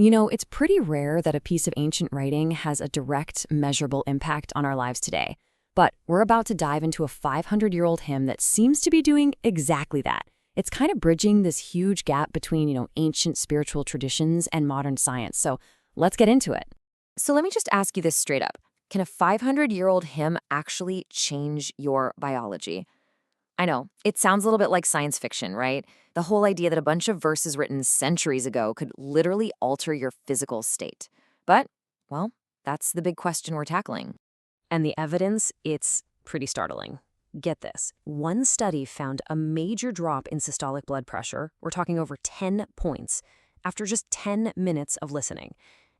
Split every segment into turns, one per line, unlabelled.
You know, it's pretty rare that a piece of ancient writing has a direct, measurable impact on our lives today. But we're about to dive into a 500-year-old hymn that seems to be doing exactly that. It's kind of bridging this huge gap between, ancient spiritual traditions and modern science. So let's get into it.
So let me just ask you this straight up. Can a 500-year-old hymn actually change your biology? I know, it sounds a little bit like science fiction, right? The whole idea that a bunch of verses written centuries ago could literally alter your physical state. But, well, that's the big question we're tackling.
And the evidence, it's pretty startling. Get this. One study found a major drop in systolic blood pressure, we're talking over 10 points, after just 10 minutes of listening.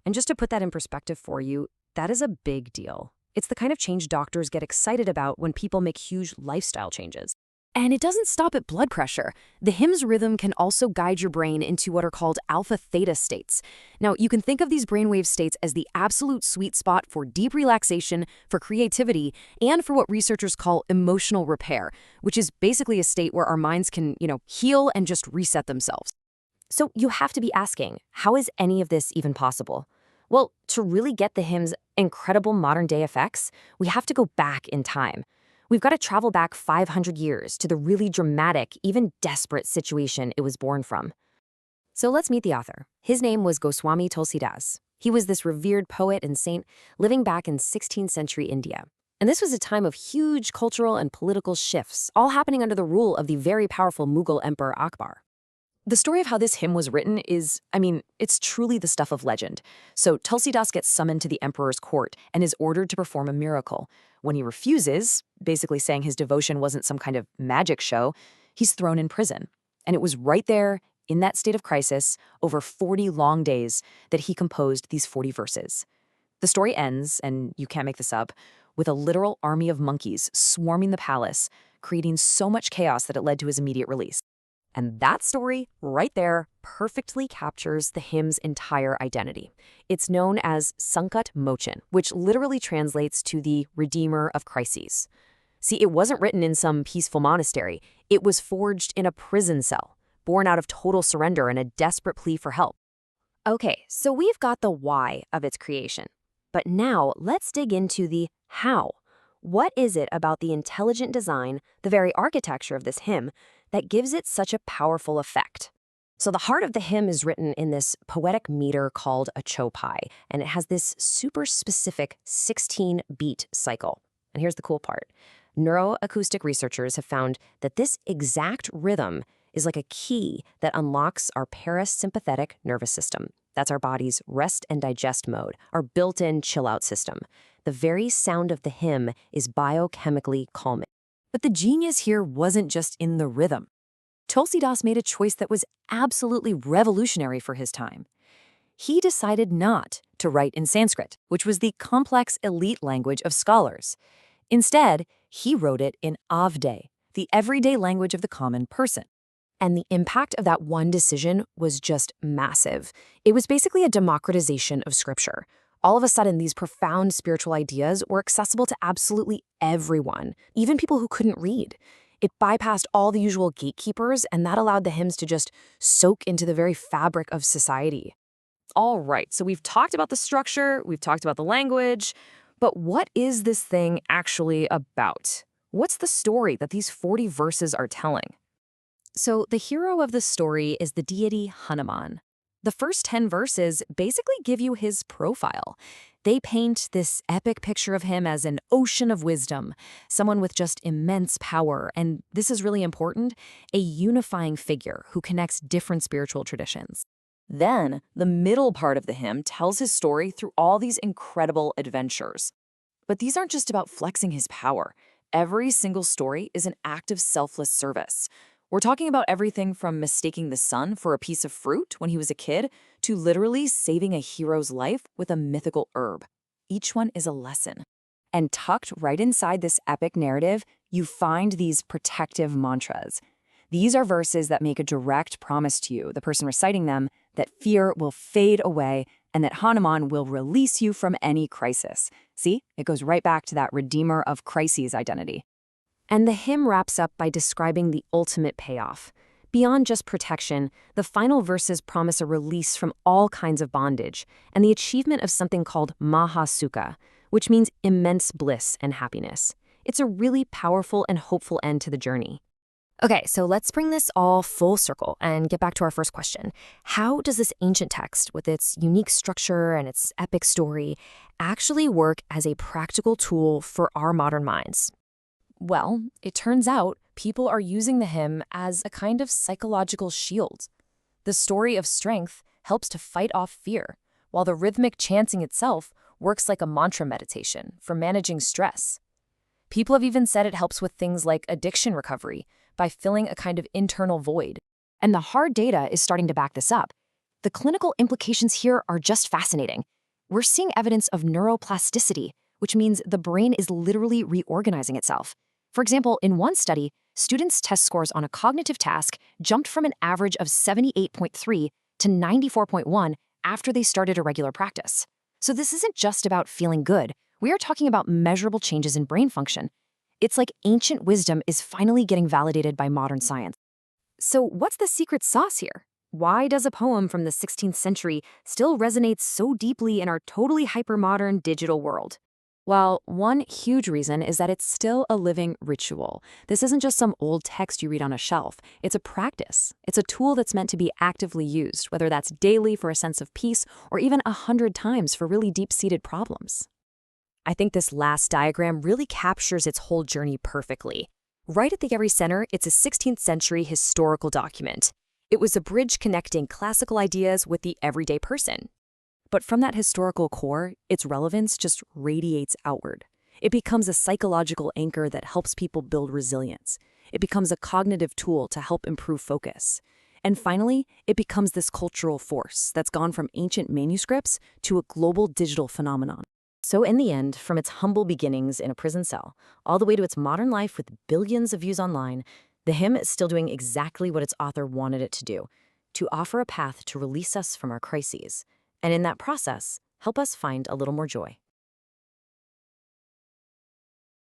And just to put that in perspective for you, that is a big deal. It's the kind of change doctors get excited about when people make huge lifestyle changes. And it doesn't stop at blood pressure. The hymn's rhythm can also guide your brain into what are called alpha-theta states. Now, you can think of these brainwave states as the absolute sweet spot for deep relaxation, for creativity, and for what researchers call emotional repair, which is basically a state where our minds can, heal and just reset themselves.
So you have to be asking, how is any of this even possible? Well, to really get the hymn's incredible modern-day effects, we have to go back in time. We've got to travel back 500 years to the really dramatic, even desperate situation it was born from. So let's meet the author. His name was Goswami Tulsidas. He was this revered poet and saint living back in 16th century India. And this was a time of huge cultural and political shifts, all happening under the rule of the very powerful Mughal Emperor Akbar. The story of how this hymn was written is, it's truly the stuff of legend. So Tulsidas gets summoned to the emperor's court and is ordered to perform a miracle. When he refuses, basically saying his devotion wasn't some kind of magic show, he's thrown in prison. And it was right there, in that state of crisis, over 40 long days, that he composed these 40 verses. The story ends, and you can't make this up, with a literal army of monkeys swarming the palace, creating so much chaos that it led to his immediate release. And that story, right there, perfectly captures the hymn's entire identity. It's known as Sankat Mochan, which literally translates to the Redeemer of Crises. See, it wasn't written in some peaceful monastery. It was forged in a prison cell, born out of total surrender and a desperate plea for help. Okay, so we've got the why of its creation. But now let's dig into the how. What is it about the intelligent design, the very architecture of this hymn, that gives it such a powerful effect? So the heart of the hymn is written in this poetic meter called a chopai, and it has this super specific 16-beat cycle. And here's the cool part. Neuroacoustic researchers have found that this exact rhythm is like a key that unlocks our parasympathetic nervous system. That's our body's rest and digest mode, our built-in chill-out system. The very sound of the hymn is biochemically calming. But the genius here wasn't just in the rhythm. Tulsidas made a choice that was absolutely revolutionary for his time. He decided not to write in Sanskrit, which was the complex elite language of scholars. Instead, he wrote it in Avde, the everyday language of the common person. And the impact of that one decision was just massive. It was basically a democratization of scripture. All of a sudden, these profound spiritual ideas were accessible to absolutely everyone, even people who couldn't read. It bypassed all the usual gatekeepers, and that allowed the hymns to just soak into the very fabric of society. All right, so we've talked about the structure, we've talked about the language, but what is this thing actually about? What's the story that these 40 verses are telling? So the hero of the story is the deity Hanuman. The first 10 verses basically give you his profile. They paint this epic picture of him as an ocean of wisdom, someone with just immense power, and this is really important, a unifying figure who connects different spiritual traditions. Then, the middle part of the hymn tells his story through all these incredible adventures. But these aren't just about flexing his power. Every single story is an act of selfless service. We're talking about everything from mistaking the sun for a piece of fruit when he was a kid to literally saving a hero's life with a mythical herb. Each one is a lesson. And tucked right inside this epic narrative, you find these protective mantras. These are verses that make a direct promise to you, the person reciting them, that fear will fade away and that Hanuman will release you from any crisis. See, it goes right back to that Redeemer of Crises identity. And the hymn wraps up by describing the ultimate payoff.
Beyond just protection, the final verses promise a release from all kinds of bondage and the achievement of something called Maha Sukha, which means immense bliss and happiness. It's a really powerful and hopeful end to the journey.
Okay, so let's bring this all full circle and get back to our first question. How does this ancient text, with its unique structure and its epic story, actually work as a practical tool for our modern minds?
Well, it turns out people are using the hymn as a kind of psychological shield. The story of strength helps to fight off fear, while the rhythmic chanting itself works like a mantra meditation for managing stress. People have even said it helps with things like addiction recovery by filling a kind of internal void.
And the hard data is starting to back this up. The clinical implications here are just fascinating. We're seeing evidence of neuroplasticity, which means the brain is literally reorganizing itself. For example, in one study, students' test scores on a cognitive task jumped from an average of 78.3 to 94.1 after they started a regular practice. So this isn't just about feeling good. We are talking about measurable changes in brain function. It's like ancient wisdom is finally getting validated by modern science.
So what's the secret sauce here? Why does a poem from the 16th century still resonate so deeply in our totally hypermodern digital world? Well, one huge reason is that it's still a living ritual. This isn't just some old text you read on a shelf. It's a practice. It's a tool that's meant to be actively used, whether that's daily for a sense of peace or even 100 times for really deep-seated problems. I think this last diagram really captures its whole journey perfectly. Right at the very center, it's a 16th century historical document. It was a bridge connecting classical ideas with the everyday person. But from that historical core, its relevance just radiates outward. It becomes a psychological anchor that helps people build resilience. It becomes a cognitive tool to help improve focus. And finally, it becomes this cultural force that's gone from ancient manuscripts to a global digital phenomenon. So in the end, from its humble beginnings in a prison cell, all the way to its modern life with billions of views online, the hymn is still doing exactly what its author wanted it to offer a path to release us from our crises, and in that process, help us find a little more joy.